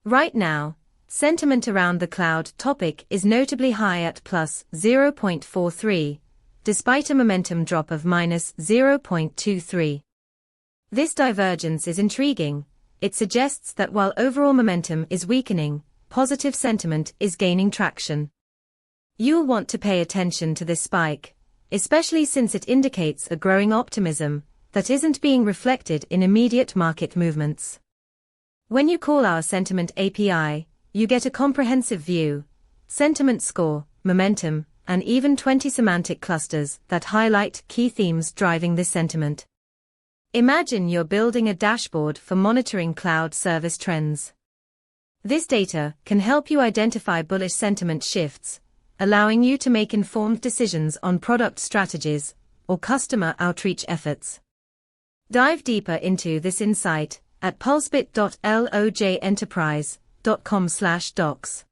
Right now, sentiment around the cloud topic is notably high at plus 0.43, despite a momentum drop of minus 0.23. This divergence is intriguing. It suggests that while overall momentum is weakening, positive sentiment is gaining traction. You'll want to pay attention to this spike, especially since it indicates a growing optimism that isn't being reflected in immediate market movements. When you call our Sentiment API, you get a comprehensive view, sentiment score, momentum, and even 20 semantic clusters that highlight key themes driving this sentiment. Imagine you're building a dashboard for monitoring cloud service trends. This data can help you identify bullish sentiment shifts, allowing you to make informed decisions on product strategies or customer outreach efforts. Dive deeper into this insight at pulsebit.lojenterprise.com/docs.